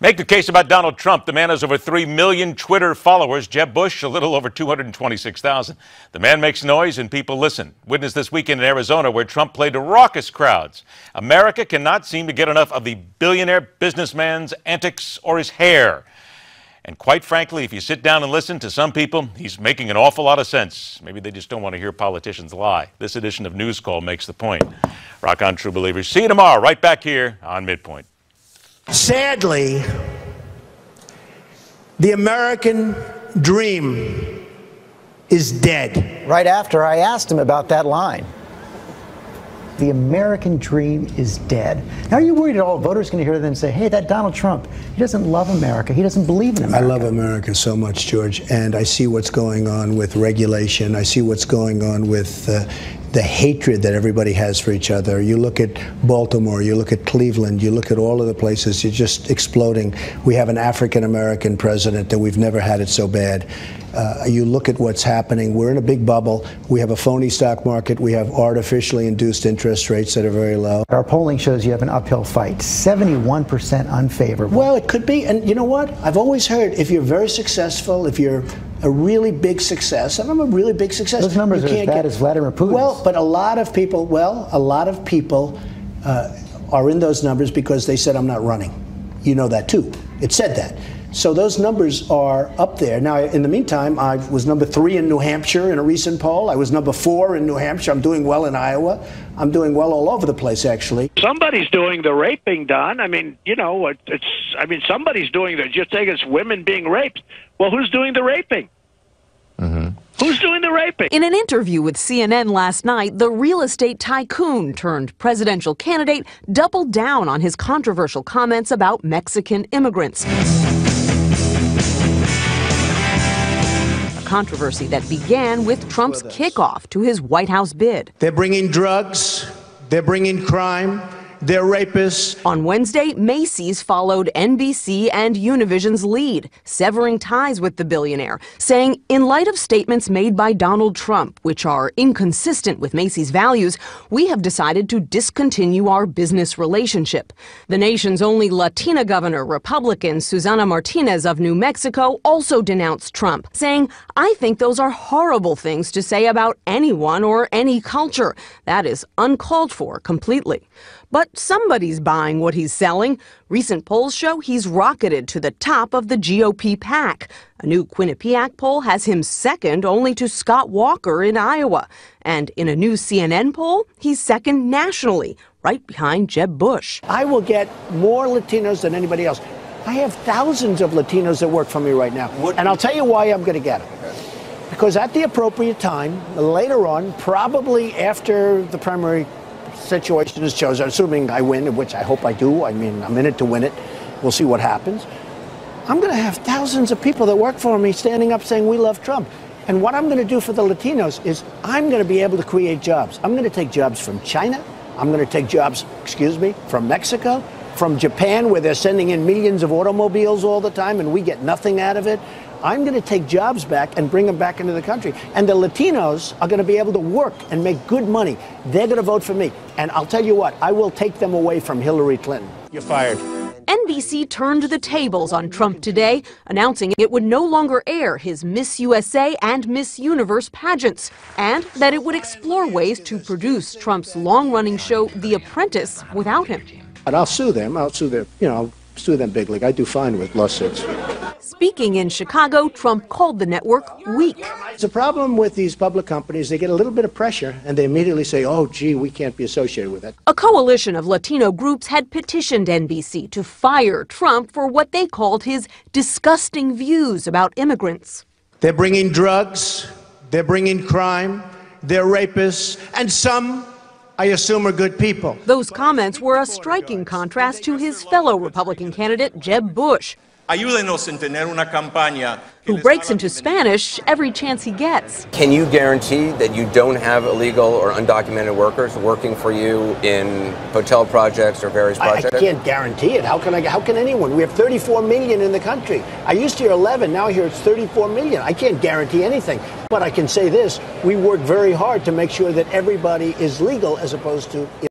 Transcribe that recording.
Make the case about Donald Trump. The man has over 3 million Twitter followers. Jeb Bush, a little over 226,000. The man makes noise and people listen. Witness this weekend in Arizona where Trump played to raucous crowds. America cannot seem to get enough of the billionaire businessman's antics or his hair. And quite frankly, if you sit down and listen to some people, he's making an awful lot of sense. Maybe they just don't want to hear politicians lie. This edition of Newscall makes the point. Rock on, true believers. See you tomorrow, right back here on MidPoint. Sadly, the American dream is dead. Right after I asked him about that line. The American dream is dead. Now, are you worried at all voters are going to hear them and say, hey, that Donald Trump, he doesn't love America. He doesn't believe in America. I love America so much, George, and I see what's going on with regulation. I see what's going on with the hatred that everybody has for each other. You look at Baltimore, you look at Cleveland, you look at all of the places, you're just exploding. We have an African-American president and we've never had it so bad. You look at what's happening. We're in a big bubble. We have a phony stock market. We have artificially induced interest rates that are very low. Our polling shows you have an uphill fight, 71% unfavorable. Well, it could be. And you know what? I've always heard if you're very successful, if you're a really big success, and I'm a really big success. Those numbers are as bad as Vladimir Putin. Well, but a lot of people are in those numbers because they said I'm not running. You know that too. It said that. So those numbers are up there. Now, in the meantime, I was number 3 in New Hampshire in a recent poll. I was number 4 in New Hampshire. I'm doing well in Iowa. I'm doing well all over the place, actually. Somebody's doing the raping, Don. I mean, you know, somebody's doing the, just take it's women being raped. Well, who's doing the raping? Who's doing the raping? In an interview with CNN last night, the real estate tycoon turned presidential candidate doubled down on his controversial comments about Mexican immigrants. A controversy that began with Trump's kickoff to his White House bid. They're bringing drugs. They're bringing crime. They're rapists. On Wednesday, Macy's followed NBC and Univision's lead, severing ties with the billionaire, saying, in light of statements made by Donald Trump, which are inconsistent with Macy's values, we have decided to discontinue our business relationship. The nation's only Latina governor, Republican Susana Martinez of New Mexico, also denounced Trump, saying, I think those are horrible things to say about anyone or any culture. That is uncalled for completely. But somebody's buying what he's selling. Recent polls show he's rocketed to the top of the GOP pack. A new Quinnipiac poll has him second only to Scott Walker in Iowa. And in a new CNN poll, he's second nationally, right behind Jeb Bush. I will get more Latinos than anybody else. I have thousands of Latinos that work for me right now. And I'll tell you why I'm going to get them. Because at the appropriate time, later on, probably after the primary situation is chosen, assuming I win, which I hope I do. I mean, I'm in it to win it. We'll see what happens. I'm going to have thousands of people that work for me standing up saying we love Trump. And what I'm going to do for the Latinos is I'm going to be able to create jobs. I'm going to take jobs from China. I'm going to take jobs, from Mexico, from Japan, where they're sending in millions of automobiles all the time and we get nothing out of it. I'm going to take jobs back and bring them back into the country. And the Latinos are going to be able to work and make good money. They're going to vote for me. And I'll tell you what, I will take them away from Hillary Clinton. You're fired. NBC turned the tables on Trump today, announcing it would no longer air his Miss USA and Miss Universe pageants, and that it would explore ways to produce Trump's long-running show, The Apprentice, without him. And I'll sue them. I'll sue them big league. I do fine with lawsuits. Speaking in Chicago, Trump called the network weak. It's a problem with these public companies. They get a little bit of pressure and they immediately say, oh, gee, we can't be associated with it. A coalition of Latino groups had petitioned NBC to fire Trump for what they called his disgusting views about immigrants. They're bringing drugs. They're bringing crime. They're rapists. And some, I assume, are good people. Those comments were a striking contrast to his fellow Republican candidate, Jeb Bush, Ayúdenos en tener una campaña who breaks into Spanish every chance he gets. Can you guarantee that you don't have illegal or undocumented workers working for you in hotel projects or various projects? I can't guarantee it. How can anyone? We have 34 million in the country. I used to hear 11. Now I hear it's 34 million. I can't guarantee anything. But I can say this. We work very hard to make sure that everybody is legal as opposed to